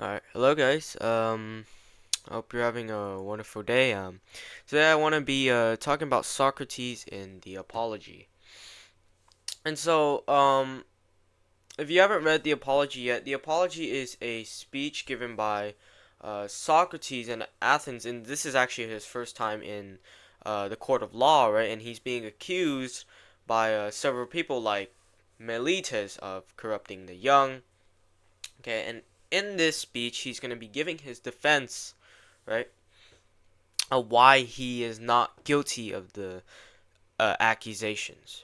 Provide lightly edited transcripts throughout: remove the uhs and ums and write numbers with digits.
Alright, hello guys. I hope you're having a wonderful day. Today I want to be talking about Socrates in the Apology. And if you haven't read the Apology yet, the Apology is a speech given by Socrates in Athens, and this is actually his first time in the court of law, right? And he's being accused by several people like Meletus of corrupting the young. Okay, and in this speech, he's going to be giving his defense, right, of why he is not guilty of the accusations.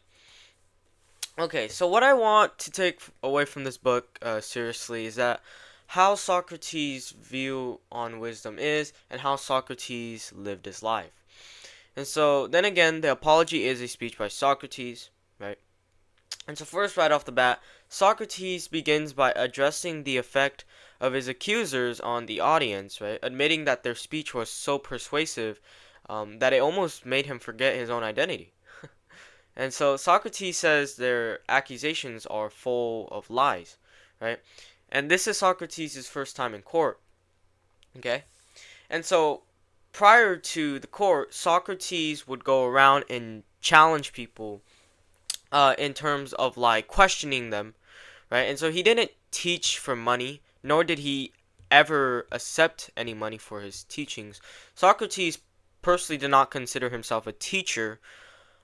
Okay, so what I want to take away from this book seriously is that how Socrates' view on wisdom is and how Socrates lived his life. And so, then again, the Apology is a speech by Socrates, right? And so first, right off the bat, Socrates begins by addressing the effect of his accusers on the audience, right? Admitting that their speech was so persuasive that it almost made him forget his own identity. And so Socrates says their accusations are full of lies, right? And this is Socrates' first time in court, okay? And so prior to the court, Socrates would go around and challenge people in terms of like questioning them, right? And so he didn't teach for money, nor did he ever accept any money for his teachings. Socrates personally did not consider himself a teacher,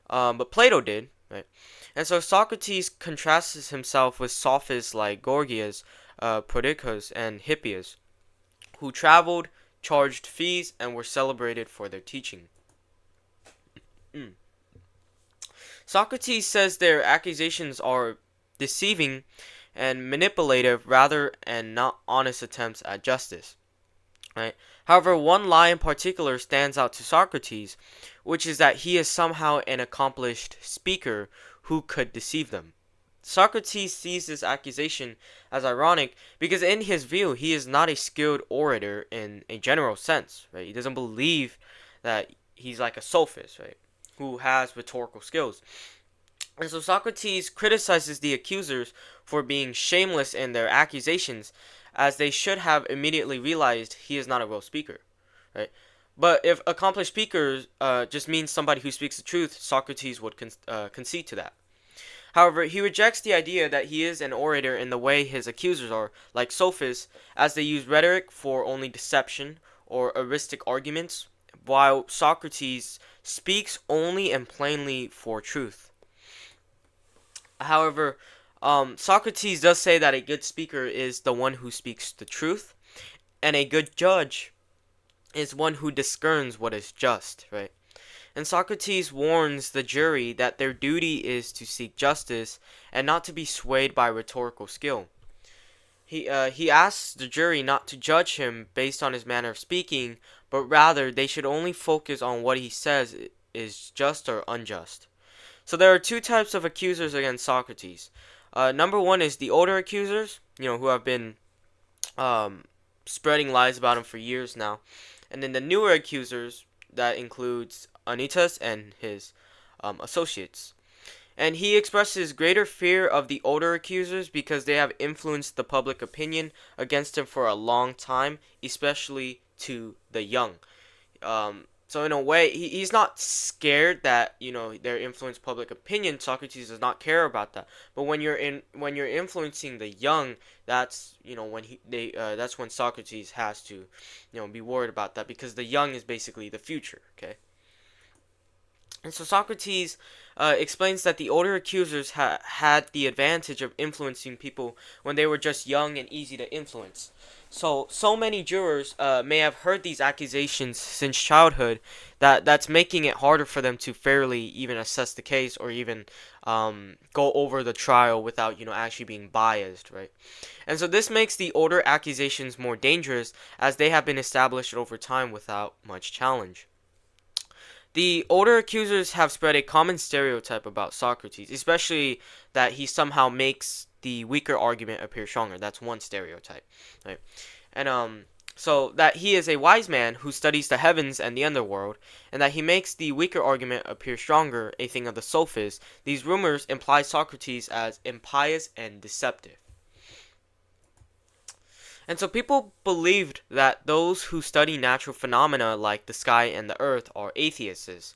but Plato did, right? And so Socrates contrasts himself with sophists like Gorgias, Prodicus, and Hippias, who traveled, charged fees, and were celebrated for their teaching. Mm. Socrates says their accusations are deceiving and manipulative rather and not honest attempts at justice. Right? However, one lie in particular stands out to Socrates, which is that he is somehow an accomplished speaker who could deceive them. Socrates sees this accusation as ironic because in his view he is not a skilled orator in a general sense, right? He doesn't believe that he's like a sophist, right? Who has rhetorical skills. And so Socrates criticizes the accusers for being shameless in their accusations, as they should have immediately realized he is not a real speaker, right? But if accomplished speakers just means somebody who speaks the truth, Socrates would concede to that. However, he rejects the idea that he is an orator in the way his accusers are, like sophists, as they use rhetoric for only deception or heuristic arguments, while Socrates speaks only and plainly for truth. However, Socrates does say that a good speaker is the one who speaks the truth, and a good judge is one who discerns what is just, right? And Socrates warns the jury that their duty is to seek justice and not to be swayed by rhetorical skill. He asks the jury not to judge him based on his manner of speaking, but rather they should only focus on what he says is just or unjust. So there are two types of accusers against Socrates. Number one is the older accusers, who have been um, spreading lies about him for years now. And then the newer accusers, that includes Anitas and his associates. And he expresses greater fear of the older accusers because they have influenced the public opinion against him for a long time, especially to the young. So in a way, he's not scared that they're influence public opinion. Socrates does not care about that. But when you're influencing the young, that's that's when Socrates has to be worried about that, because the young is basically the future. Okay. And so Socrates explains that the older accusers had the advantage of influencing people when they were just young and easy to influence. So many jurors may have heard these accusations since childhood that's making it harder for them to fairly even assess the case or even go over the trial without actually being biased, right? And so this makes the older accusations more dangerous as they have been established over time without much challenge. The older accusers have spread a common stereotype about Socrates, especially that he somehow makes the weaker argument appear stronger. That's one stereotype, right? And so that he is a wise man who studies the heavens and the underworld, and that he makes the weaker argument appear stronger, a thing of the sophists. These rumors imply Socrates as impious and deceptive. And so people believed that those who study natural phenomena like the sky and the earth are atheists.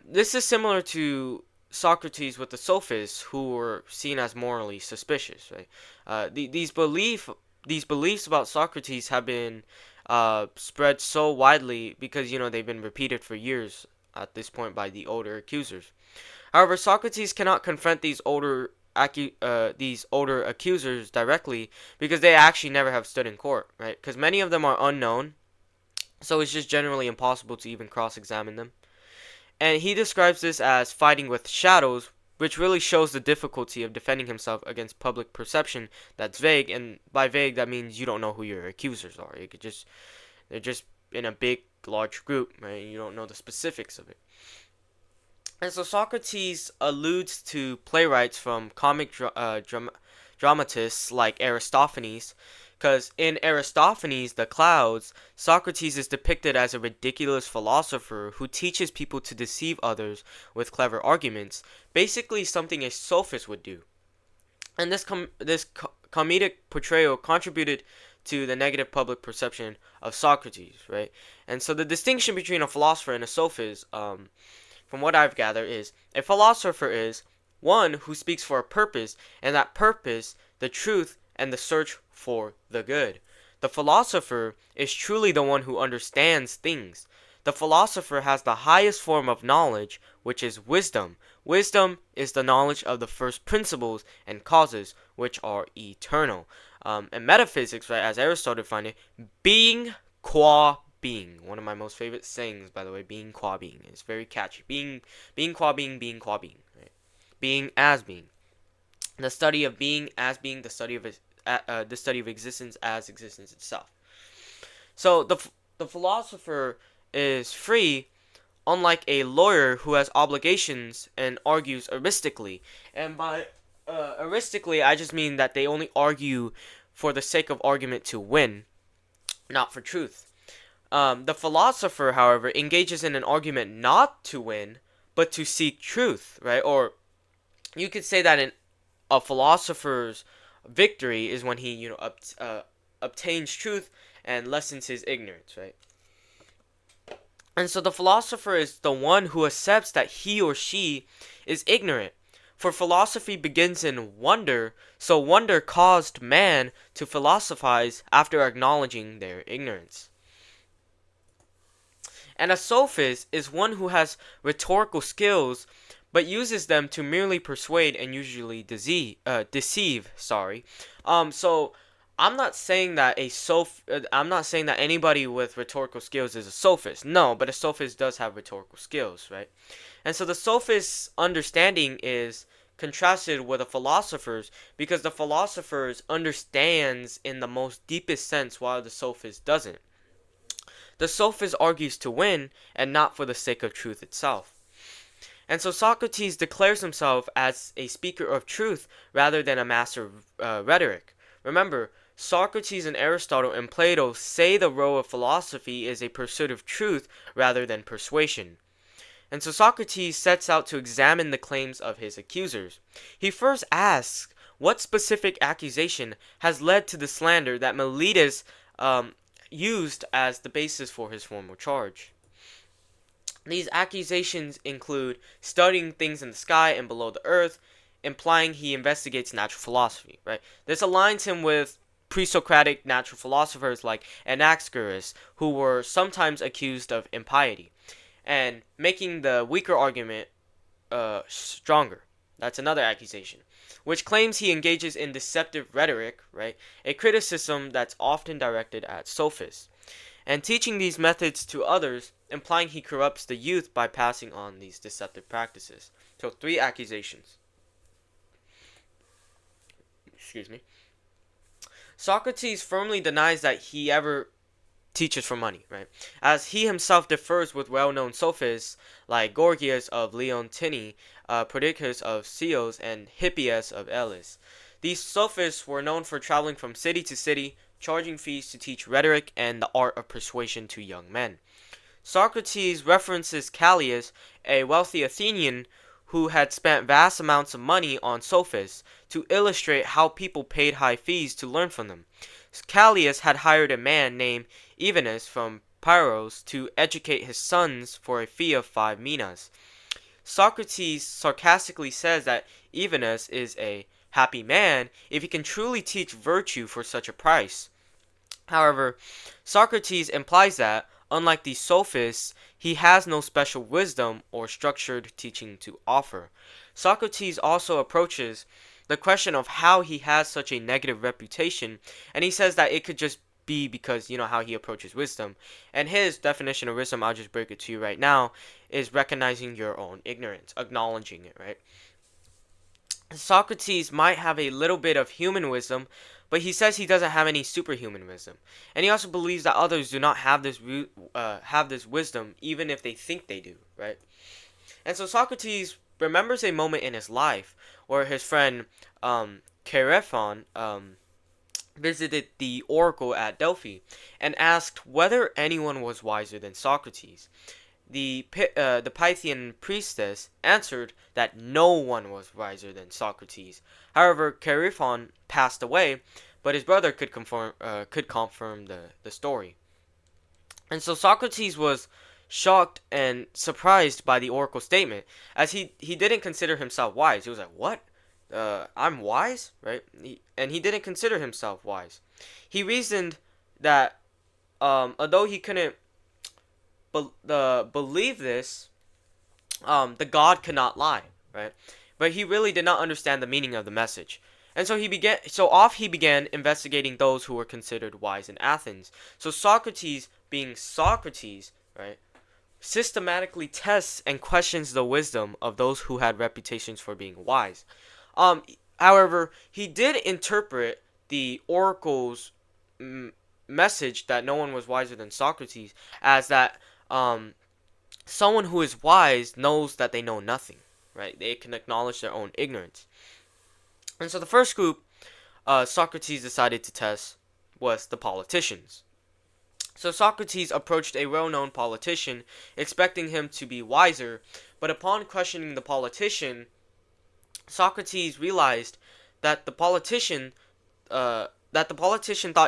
This is similar to Socrates with the sophists, who were seen as morally suspicious. Right? These beliefs about Socrates have been spread so widely because they've been repeated for years at this point by the older accusers. However, Socrates cannot confront these older accusers directly because they actually never have stood in court, right? Because many of them are unknown, so it's just generally impossible to even cross-examine them. And he describes this as fighting with shadows, which really shows the difficulty of defending himself against public perception that's vague. And by vague, that means you don't know who your accusers are. They're just in a big, large group, right? You don't know the specifics of it. And so Socrates alludes to playwrights from dramatists like Aristophanes, because in Aristophanes' The Clouds, Socrates is depicted as a ridiculous philosopher who teaches people to deceive others with clever arguments, basically something a sophist would do. And this comedic portrayal contributed to the negative public perception of Socrates, right? And so the distinction between a philosopher and a sophist, from what I've gathered, is a philosopher is one who speaks for a purpose, and that purpose, the truth, and the search for the good. The philosopher is truly the one who understands things. The philosopher has the highest form of knowledge, which is wisdom. Wisdom is the knowledge of the first principles and causes, which are eternal. And metaphysics, right, as Aristotle defined it, being qua being. One of my most favorite sayings, by the way, being qua being. It's very catchy. Being qua being, being qua being. Right? Being as being. The study of being as being, the study of existence as existence itself. So the philosopher is free, unlike a lawyer who has obligations and argues eristically. And by eristically, I just mean that they only argue for the sake of argument to win, not for truth. The philosopher, however, engages in an argument not to win, but to seek truth, right? Or you could say that a philosopher's victory is when he, obtains truth and lessens his ignorance, right? And so the philosopher is the one who accepts that he or she is ignorant. For philosophy begins in wonder, so wonder caused man to philosophize after acknowledging their ignorance. And a sophist is one who has rhetorical skills but uses them to merely persuade and usually deceive. So I'm not saying that I'm not saying that anybody with rhetorical skills is a sophist. No, but a sophist does have rhetorical skills, right? And so the sophist's understanding is contrasted with a philosopher's because the philosopher's understands in the most deepest sense while the sophist doesn't. The sophist argues to win and not for the sake of truth itself. And so Socrates declares himself as a speaker of truth rather than a master of rhetoric. Remember, Socrates and Aristotle and Plato say the role of philosophy is a pursuit of truth rather than persuasion. And so Socrates sets out to examine the claims of his accusers. He first asks what specific accusation has led to the slander that Meletus used as the basis for his formal charge. These accusations include studying things in the sky and below the earth, implying he investigates natural philosophy, right? This aligns him with pre-Socratic natural philosophers like Anaxagoras, who were sometimes accused of impiety, and making the weaker argument stronger. That's another accusation, which claims he engages in deceptive rhetoric, right? A criticism that's often directed at sophists, and teaching these methods to others, implying he corrupts the youth by passing on these deceptive practices. So 3 accusations. Excuse me. Socrates firmly denies that he ever teaches for money, right? As he himself differs with well-known sophists like Gorgias of Leontini, Prodicus of Ceos, and Hippias of Elis. These sophists were known for traveling from city to city, charging fees to teach rhetoric and the art of persuasion to young men. Socrates references Callias, a wealthy Athenian who had spent vast amounts of money on sophists, to illustrate how people paid high fees to learn from them. Callias had hired a man named Evenus from Pyros to educate his sons for a fee of 5 minas. Socrates sarcastically says that Evenus is a happy man if he can truly teach virtue for such a price. However, Socrates implies that, unlike the sophists, he has no special wisdom or structured teaching to offer. Socrates also approaches the question of how he has such a negative reputation, and he says that it could just be because how he approaches wisdom. And his definition of wisdom, I'll just break it to you right now, is recognizing your own ignorance, acknowledging it, right? Socrates might have a little bit of human wisdom, but he says he doesn't have any superhuman wisdom, and he also believes that others do not have this wisdom, even if they think they do, right? And so Socrates remembers a moment in his life where his friend Chaerephon visited the oracle at Delphi and asked whether anyone was wiser than Socrates. The Pythian priestess answered that no one was wiser than Socrates. However, Chaerephon passed away, but his brother could confirm the story. And so Socrates was shocked and surprised by the oracle statement, as he didn't consider himself wise. He was like, "What? I'm wise, right?" And he didn't consider himself wise. He reasoned that although he couldn't believe this, the God cannot lie, right? But he really did not understand the meaning of the message. And so he began investigating those who were considered wise in Athens. So Socrates, being Socrates, right, systematically tests and questions the wisdom of those who had reputations for being wise. However, he did interpret the oracle's message that no one was wiser than Socrates as that someone who is wise knows that they know nothing, right? They can acknowledge their own ignorance. And so the first group Socrates decided to test was the politicians. So Socrates approached a well-known politician, expecting him to be wiser, but upon questioning the politician, Socrates realized that the politician thought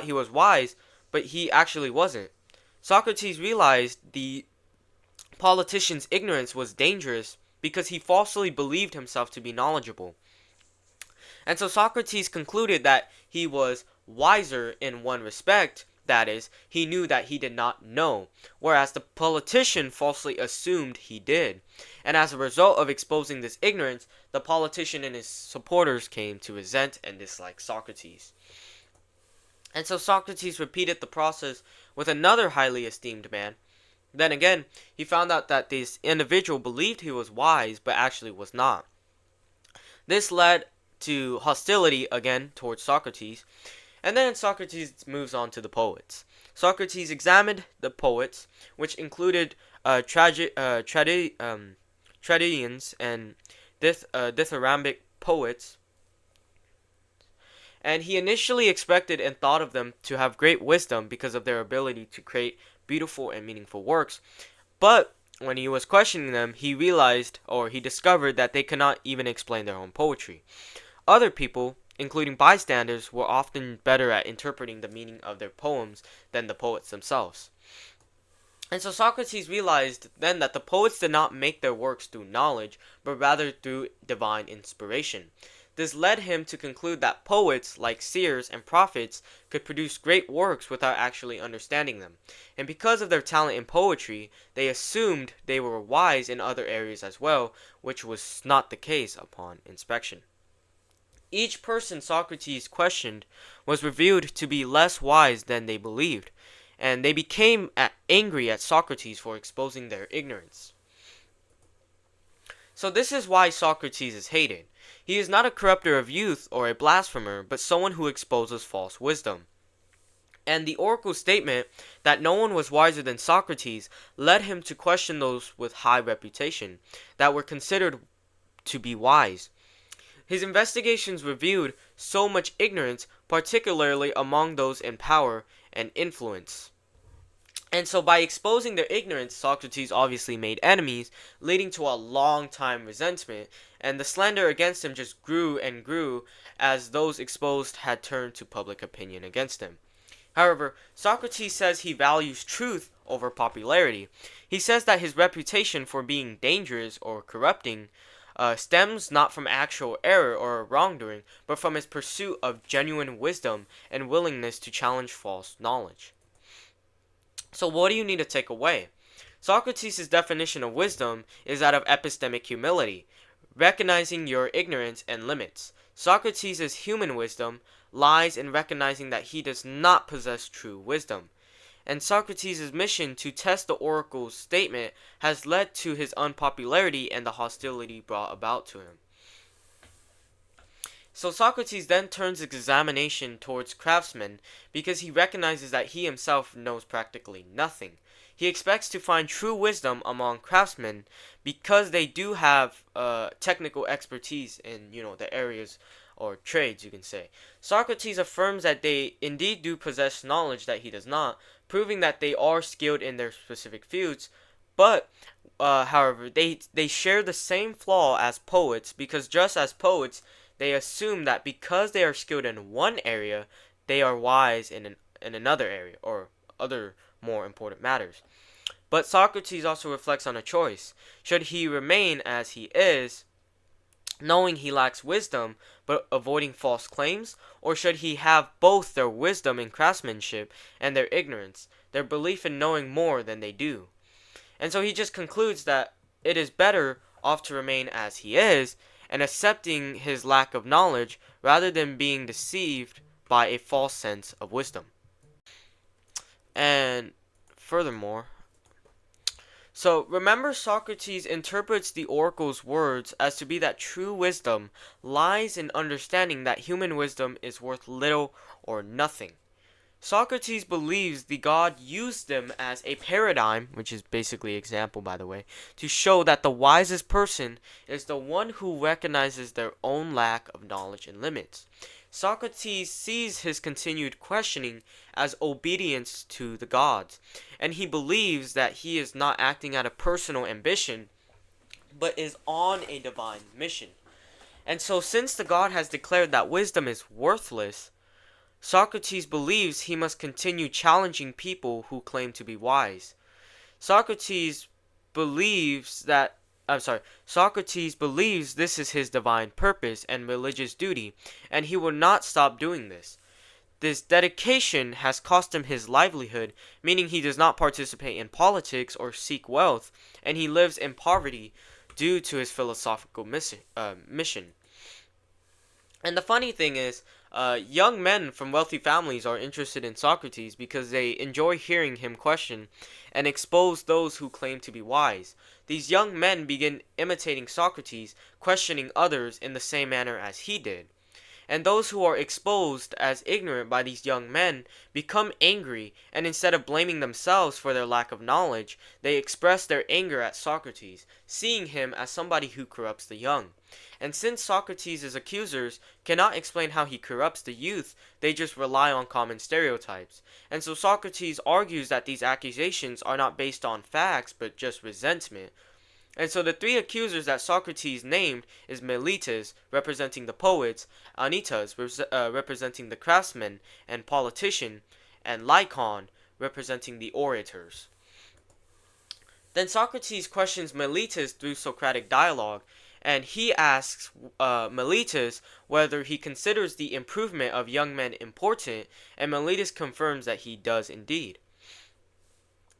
he was wise, but he actually wasn't. Socrates realized the politician's ignorance was dangerous because he falsely believed himself to be knowledgeable. And so Socrates concluded that he was wiser in one respect, that is, he knew that he did not know, whereas the politician falsely assumed he did. And as a result of exposing this ignorance, the politician and his supporters came to resent and dislike Socrates. And so Socrates repeated the process with another highly esteemed man. Then again, he found out that this individual believed he was wise, but actually was not. This led to hostility again towards Socrates, and then Socrates moves on to the poets. Socrates examined the poets, which included tragedians and dithyrambic poets, and he initially expected and thought of them to have great wisdom because of their ability to create beautiful and meaningful works. But when he was questioning them, he discovered that they cannot even explain their own poetry. Other people, including bystanders, were often better at interpreting the meaning of their poems than the poets themselves. And so Socrates realized then that the poets did not make their works through knowledge, but rather through divine inspiration. This led him to conclude that poets, like seers and prophets, could produce great works without actually understanding them. And because of their talent in poetry, they assumed they were wise in other areas as well, which was not the case upon inspection. Each person Socrates questioned was revealed to be less wise than they believed, and they became angry at Socrates for exposing their ignorance. So this is why Socrates is hated. He is not a corrupter of youth or a blasphemer, but someone who exposes false wisdom. And the oracle statement that no one was wiser than Socrates led him to question those with high reputation that were considered to be wise. His investigations revealed so much ignorance, particularly among those in power and influence. And so by exposing their ignorance, Socrates obviously made enemies, leading to a long-time resentment, and the slander against him just grew and grew as those exposed had turned to public opinion against him. However, Socrates says he values truth over popularity. He says that his reputation for being dangerous or corrupting stems not from actual error or wrongdoing, but from his pursuit of genuine wisdom and willingness to challenge false knowledge. So, what do you need to take away? Socrates' definition of wisdom is that of epistemic humility, recognizing your ignorance and limits. Socrates' human wisdom lies in recognizing that he does not possess true wisdom. And Socrates' mission to test the oracle's statement has led to his unpopularity and the hostility brought about to him. So Socrates then turns his examination towards craftsmen because he recognizes that he himself knows practically nothing. He expects to find true wisdom among craftsmen because they do have technical expertise in the areas or trades, you can say. Socrates affirms that they indeed do possess knowledge that he does not, proving that they are skilled in their specific fields. But however, they share the same flaw as poets because just as poets, they assume that because they are skilled in one area, they are wise in another area or other more important matters. But Socrates also reflects on a choice. Should he remain as he is, knowing he lacks wisdom but avoiding false claims, or should he have both their wisdom in craftsmanship and their ignorance, their belief in knowing more than they do? And so he just concludes that it is better off to remain as he is and accepting his lack of knowledge rather than being deceived by a false sense of wisdom. And furthermore, so remember, Socrates interprets the oracle's words as to be that true wisdom lies in understanding that human wisdom is worth little or nothing. Socrates believes the god used them as a paradigm, which is basically example by the way, to show that the wisest person is the one who recognizes their own lack of knowledge and limits. Socrates sees his continued questioning as obedience to the gods, and he believes that he is not acting out of personal ambition, but is on a divine mission. And so since the god has declared that wisdom is worthless, Socrates believes he must continue challenging people who claim to be wise. Socrates believes this is his divine purpose and religious duty, and he will not stop doing this. This dedication has cost him his livelihood, meaning he does not participate in politics or seek wealth, and he lives in poverty due to his philosophical mission. And the funny thing is, young men from wealthy families are interested in Socrates because they enjoy hearing him question and expose those who claim to be wise. These young men begin imitating Socrates, questioning others in the same manner as he did. And those who are exposed as ignorant by these young men become angry, and instead of blaming themselves for their lack of knowledge, they express their anger at Socrates, seeing him as somebody who corrupts the young. And since Socrates' accusers cannot explain how he corrupts the youth, they just rely on common stereotypes. And so Socrates argues that these accusations are not based on facts, but just resentment. And so the three accusers that Socrates named is Meletus, representing the poets, Anytus, representing the craftsmen and politician, and Lycon, representing the orators. Then Socrates questions Meletus through Socratic dialogue, and he asks Meletus whether he considers the improvement of young men important, and Meletus confirms that he does indeed.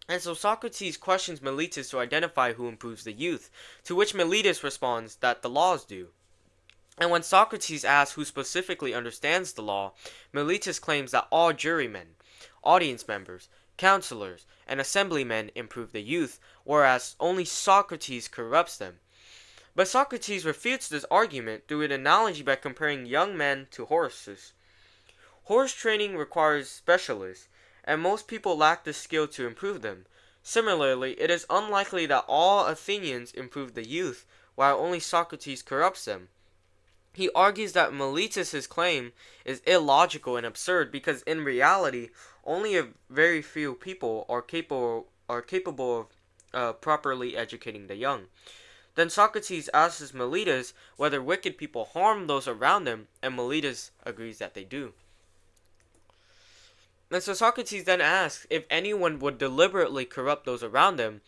And so Socrates questions Meletus to identify who improves the youth, to which Meletus responds that the laws do. And when Socrates asks who specifically understands the law, Meletus claims that all jurymen, audience members, counselors, and assemblymen improve the youth, whereas only Socrates corrupts them. But Socrates refutes this argument through an analogy by comparing young men to horses. Horse training requires specialists, and most people lack the skill to improve them. Similarly, it is unlikely that all Athenians improve the youth, while only Socrates corrupts them. He argues that Meletus' claim is illogical and absurd because in reality, only a very few people are capable of properly educating the young. Then Socrates asks Meletus whether wicked people harm those around them, and Meletus agrees that they do. And so Socrates then asks if anyone would deliberately corrupt those around them,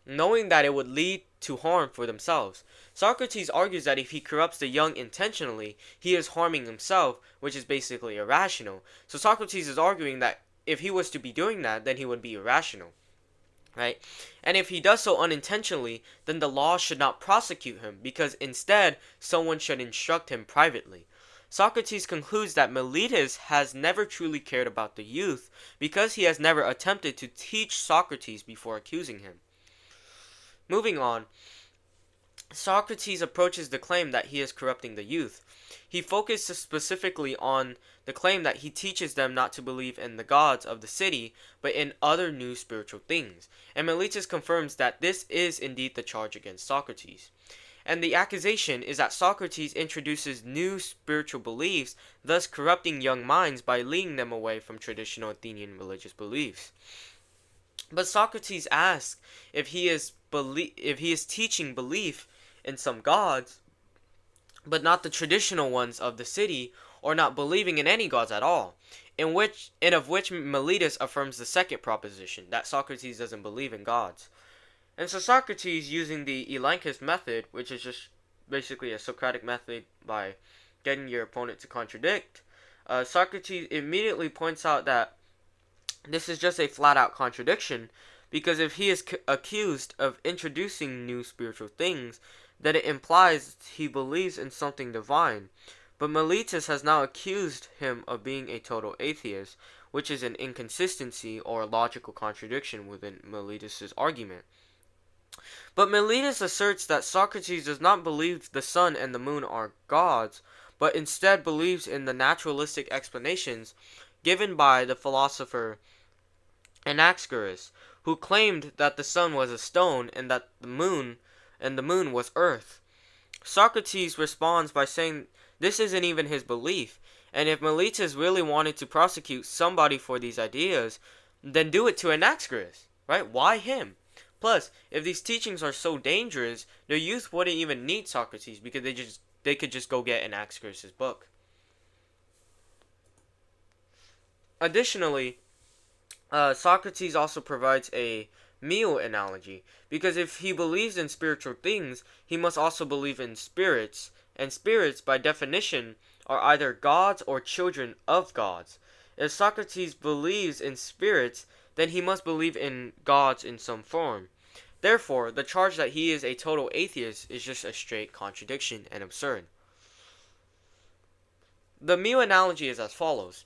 knowing that it would lead to harm for themselves. Socrates argues that if he corrupts the young intentionally, he is harming himself, which is basically irrational. So Socrates is arguing that if he was to be doing that, then he would be irrational, right? And if he does so unintentionally, then the law should not prosecute him, because instead, someone should instruct him privately. Socrates concludes that Meletus has never truly cared about the youth, because he has never attempted to teach Socrates before accusing him. Moving on, Socrates approaches the claim that he is corrupting the youth. He focuses specifically on the claim that he teaches them not to believe in the gods of the city, but in other new spiritual things. And Meletus confirms that this is indeed the charge against Socrates. And the accusation is that Socrates introduces new spiritual beliefs, thus corrupting young minds by leading them away from traditional Athenian religious beliefs. But Socrates asks if he is teaching belief in some gods, but not the traditional ones of the city, or not believing in any gods at all, of which Meletus affirms the second proposition, that Socrates doesn't believe in gods. And so Socrates, using the Elenchus method, which is just basically a Socratic method by getting your opponent to contradict, Socrates immediately points out that this is just a flat-out contradiction, because if he is accused of introducing new spiritual things, then it implies he believes in something divine. But Meletus has now accused him of being a total atheist, which is an inconsistency or a logical contradiction within Meletus's argument. But Meletus asserts that Socrates does not believe the sun and the moon are gods, but instead believes in the naturalistic explanations given by the philosopher Anaxagoras, who claimed that the sun was a stone and that the moon was earth. Socrates responds by saying this isn't even his belief, and if Meletus really wanted to prosecute somebody for these ideas, then do it to Anaxagoras, right? Why him? Plus, if these teachings are so dangerous, the youth wouldn't even need Socrates, because they could just go get Anaxagoras' book. Additionally, Socrates also provides a meal analogy, because if he believes in spiritual things, he must also believe in spirits, and spirits, by definition, are either gods or children of gods. If Socrates believes in spirits, then he must believe in gods in some form. Therefore, the charge that he is a total atheist is just a straight contradiction and absurd. The meal analogy is as follows.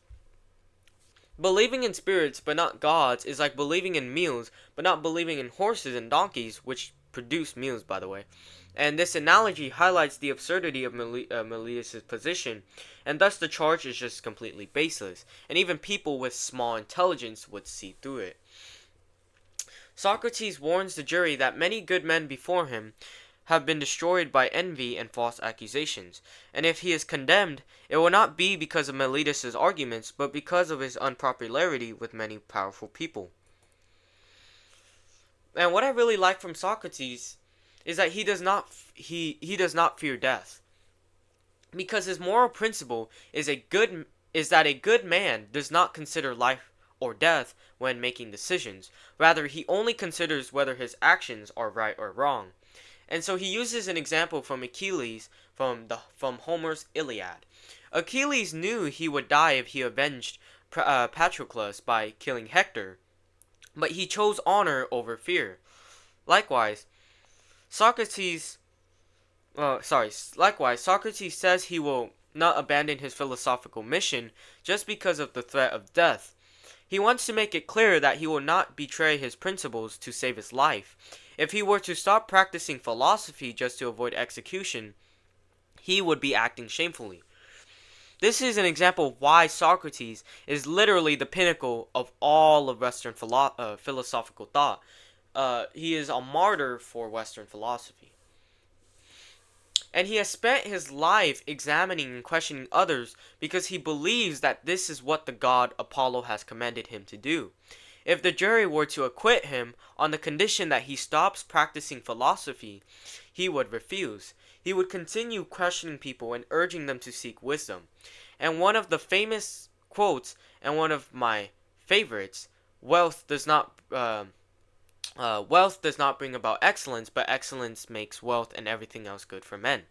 Believing in spirits but not gods is like believing in meals but not believing in horses and donkeys, which produce meals, by the way. And this analogy highlights the absurdity of Meletus' position, and thus the charge is just completely baseless, and even people with small intelligence would see through it. Socrates warns the jury that many good men before him have been destroyed by envy and false accusations, and if he is condemned, it will not be because of Meletus' arguments, but because of his unpopularity with many powerful people. And what I really like from Socrates is that he does not fear death, because his moral principle is that a good man does not consider life or death when making decisions. Rather, he only considers whether his actions are right or wrong. And so he uses an example from Achilles from Homer's Iliad. Achilles knew he would die if he avenged Patroclus by killing Hector, but he chose honor over fear. Likewise, Socrates says he will not abandon his philosophical mission just because of the threat of death. He wants to make it clear that he will not betray his principles to save his life. If he were to stop practicing philosophy just to avoid execution, he would be acting shamefully. This is an example of why Socrates is literally the pinnacle of all of Western philosophical thought. He is a martyr for Western philosophy. And he has spent his life examining and questioning others because he believes that this is what the god Apollo has commanded him to do. If the jury were to acquit him on the condition that he stops practicing philosophy, he would refuse. He would continue questioning people and urging them to seek wisdom. And one of the famous quotes, and one of my favorites. Wealth does not wealth does not bring about excellence, but excellence makes wealth and everything else good for men.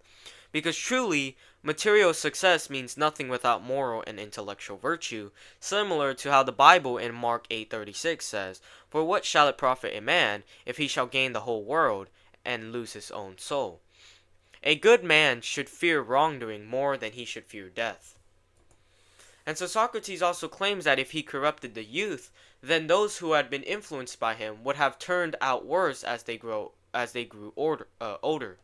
Because truly, material success means nothing without moral and intellectual virtue, similar to how the Bible in Mark 8:36 says, "For what shall it profit a man if he shall gain the whole world and lose his own soul?" A good man should fear wrongdoing more than he should fear death. And so Socrates also claims that if he corrupted the youth, then those who had been influenced by him would have turned out worse as they grew older.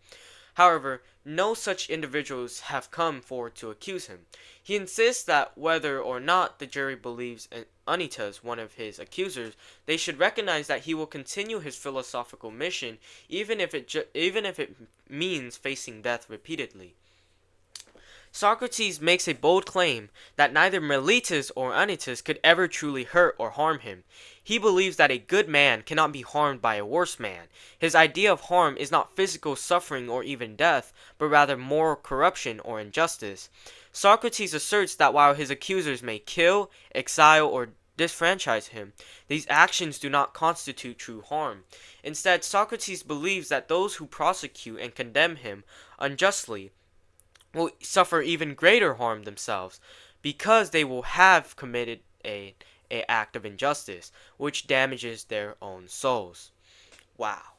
However, no such individuals have come forward to accuse him. He insists that whether or not the jury believes Anytus, one of his accusers, they should recognize that he will continue his philosophical mission even if it means facing death repeatedly. Socrates makes a bold claim that neither Meletus or Anytus could ever truly hurt or harm him. He believes that a good man cannot be harmed by a worse man. His idea of harm is not physical suffering or even death, but rather moral corruption or injustice. Socrates asserts that while his accusers may kill, exile, or disfranchise him, these actions do not constitute true harm. Instead, Socrates believes that those who prosecute and condemn him unjustly will suffer even greater harm themselves, because they will have committed a act of injustice, which damages their own souls. Wow.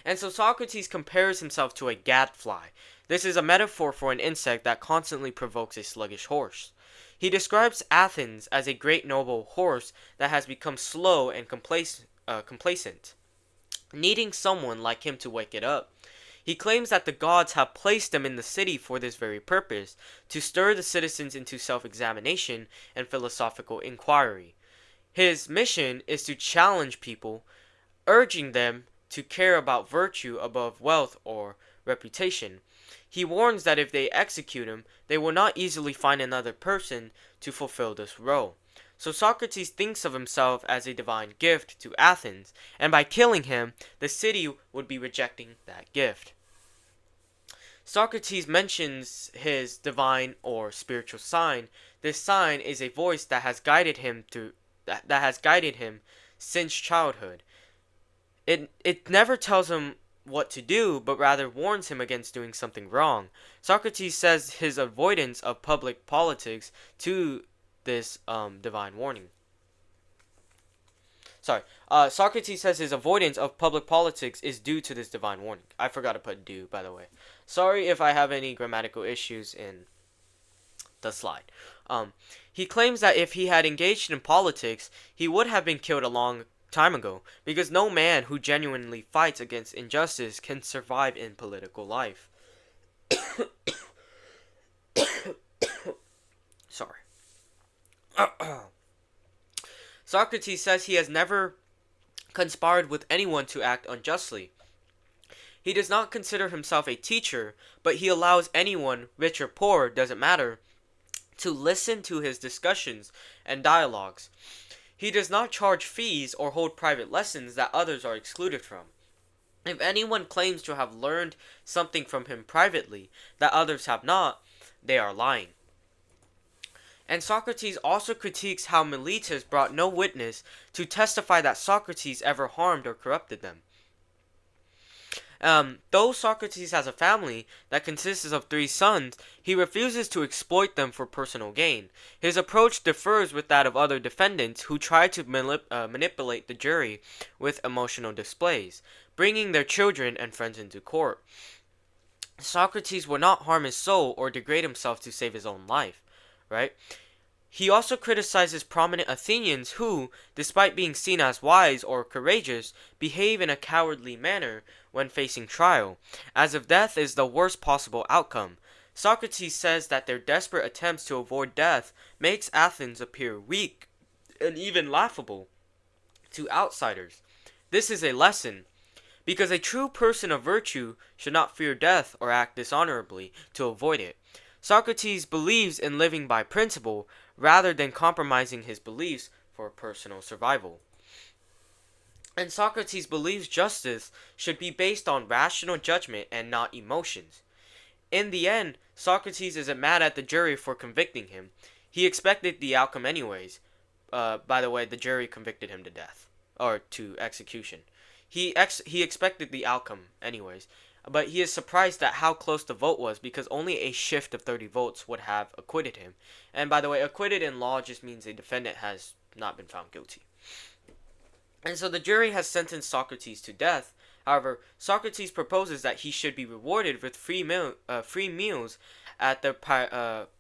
And so Socrates compares himself to a gadfly. This is a metaphor for an insect that constantly provokes a sluggish horse. He describes Athens as a great noble horse that has become slow and complacent, needing someone like him to wake it up. He claims that the gods have placed him in the city for this very purpose, to stir the citizens into self-examination and philosophical inquiry. His mission is to challenge people, urging them to care about virtue above wealth or reputation. He warns that if they execute him, they will not easily find another person to fulfill this role. So Socrates thinks of himself as a divine gift to Athens, and by killing him, the city would be rejecting that gift. Socrates mentions his divine or spiritual sign. This sign is a voice that has guided him since childhood. It never tells him what to do, but rather warns him against doing something wrong. Socrates says his avoidance of public politics to this divine warning. Socrates says his avoidance of public politics is due to this divine warning. I forgot to put due, by the way. Sorry if I have any grammatical issues in the slide. He claims that if he had engaged in politics, he would have been killed a long time ago, because no man who genuinely fights against injustice can survive in political life. Sorry. Socrates says he has never conspired with anyone to act unjustly. He does not consider himself a teacher, but he allows anyone, rich or poor, doesn't matter, to listen to his discussions and dialogues. He does not charge fees or hold private lessons that others are excluded from. If anyone claims to have learned something from him privately that others have not, they are lying. And Socrates also critiques how Meletus brought no witness to testify that Socrates ever harmed or corrupted them. Though Socrates has a family that consists of 3 sons, he refuses to exploit them for personal gain. His approach differs with that of other defendants who try to manipulate the jury with emotional displays, bringing their children and friends into court. Socrates would not harm his soul or degrade himself to save his own life, right? He also criticizes prominent Athenians who, despite being seen as wise or courageous, behave in a cowardly manner when facing trial, as if death is the worst possible outcome. Socrates says that their desperate attempts to avoid death makes Athens appear weak and even laughable to outsiders. This is a lesson, because a true person of virtue should not fear death or act dishonorably to avoid it. Socrates believes in living by principle rather than compromising his beliefs for personal survival. And Socrates believes justice should be based on rational judgment and not emotions. In the end, Socrates isn't mad at the jury for convicting him. He expected the outcome anyways. By the way, the jury convicted him to death or to execution. He expected the outcome anyways, but he is surprised at how close the vote was because only a shift of 30 votes would have acquitted him. And by the way, acquitted in law just means a defendant has not been found guilty. And so the jury has sentenced Socrates to death. However, Socrates proposes that he should be rewarded with free meals at the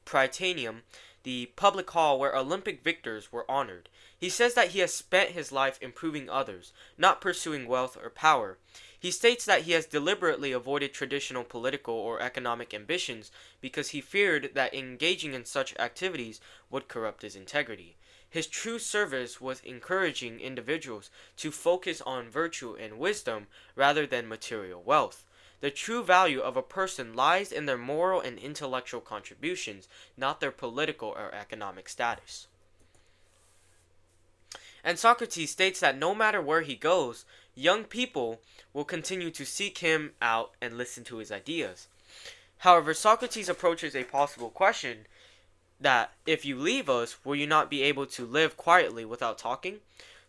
Prytaneum, the public hall where Olympic victors were honored. He says that he has spent his life improving others, not pursuing wealth or power. He states that he has deliberately avoided traditional political or economic ambitions because he feared that engaging in such activities would corrupt his integrity. His true service was encouraging individuals to focus on virtue and wisdom rather than material wealth. The true value of a person lies in their moral and intellectual contributions, not their political or economic status. And Socrates states that no matter where he goes, young people will continue to seek him out and listen to his ideas. However, Socrates approaches a possible question that if you leave us, will you not be able to live quietly without talking?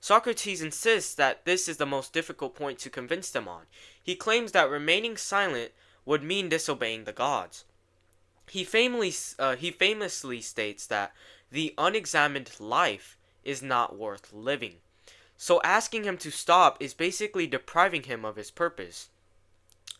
Socrates insists that this is the most difficult point to convince them on. He claims that remaining silent would mean disobeying the gods. He famously states that the unexamined life is not worth living. So asking him to stop is basically depriving him of his purpose.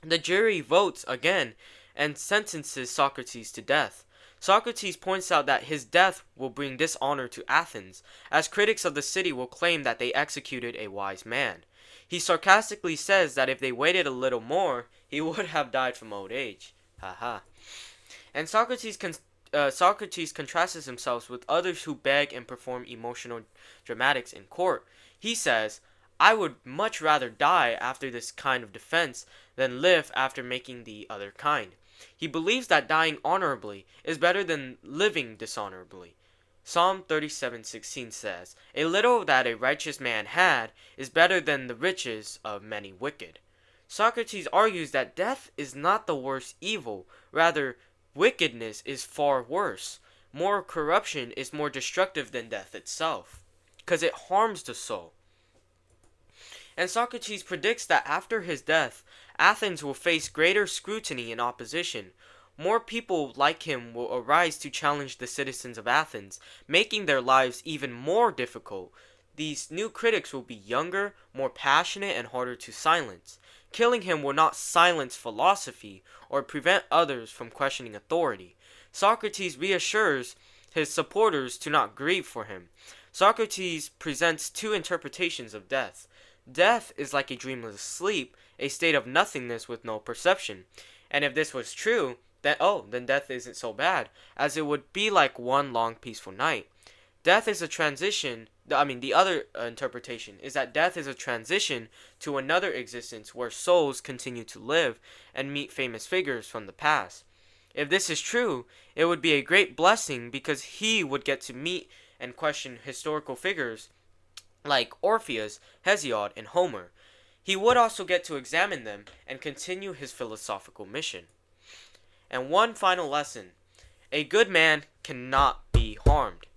The jury votes again and sentences Socrates to death. Socrates points out that his death will bring dishonor to Athens, as critics of the city will claim that they executed a wise man. He sarcastically says that if they waited a little more, he would have died from old age. Haha. And Socrates contrasts himself with others who beg and perform emotional dramatics in court. He says, I would much rather die after this kind of defense than live after making the other kind. He believes that dying honorably is better than living dishonorably. Psalm 37:16 says, A little that a righteous man had is better than the riches of many wicked. Socrates argues that death is not the worst evil, rather, wickedness is far worse. Moral corruption is more destructive than death itself, because it harms the soul. And Socrates predicts that after his death, Athens will face greater scrutiny and opposition. More people like him will arise to challenge the citizens of Athens, making their lives even more difficult. These new critics will be younger, more passionate, and harder to silence. Killing him will not silence philosophy or prevent others from questioning authority. Socrates reassures his supporters to not grieve for him. Socrates presents two interpretations of death. Death is like a dreamless sleep, a state of nothingness with no perception. And if this was true, then death isn't so bad, as it would be like one long peaceful night. Death is a transition. The other interpretation is that death is a transition to another existence where souls continue to live and meet famous figures from the past. If this is true, it would be a great blessing because he would get to meet and question historical figures like Orpheus, Hesiod, and Homer. He would also get to examine them and continue his philosophical mission. And one final lesson. A good man cannot be harmed.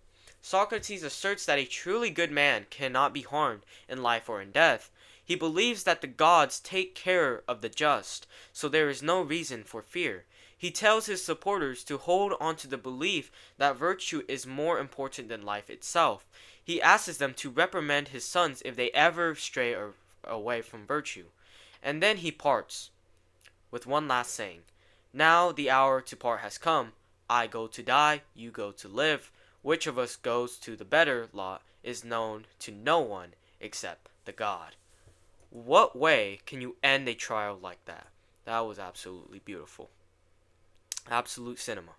Socrates asserts that a truly good man cannot be harmed in life or in death. He believes that the gods take care of the just, so there is no reason for fear. He tells his supporters to hold on to the belief that virtue is more important than life itself. He asks them to reprimand his sons if they ever stray away from virtue. And then he parts with one last saying. Now the hour to part has come. I go to die, you go to live. Which of us goes to the better lot is known to no one except the God. What way can you end a trial like that? That was absolutely beautiful. Absolute cinema.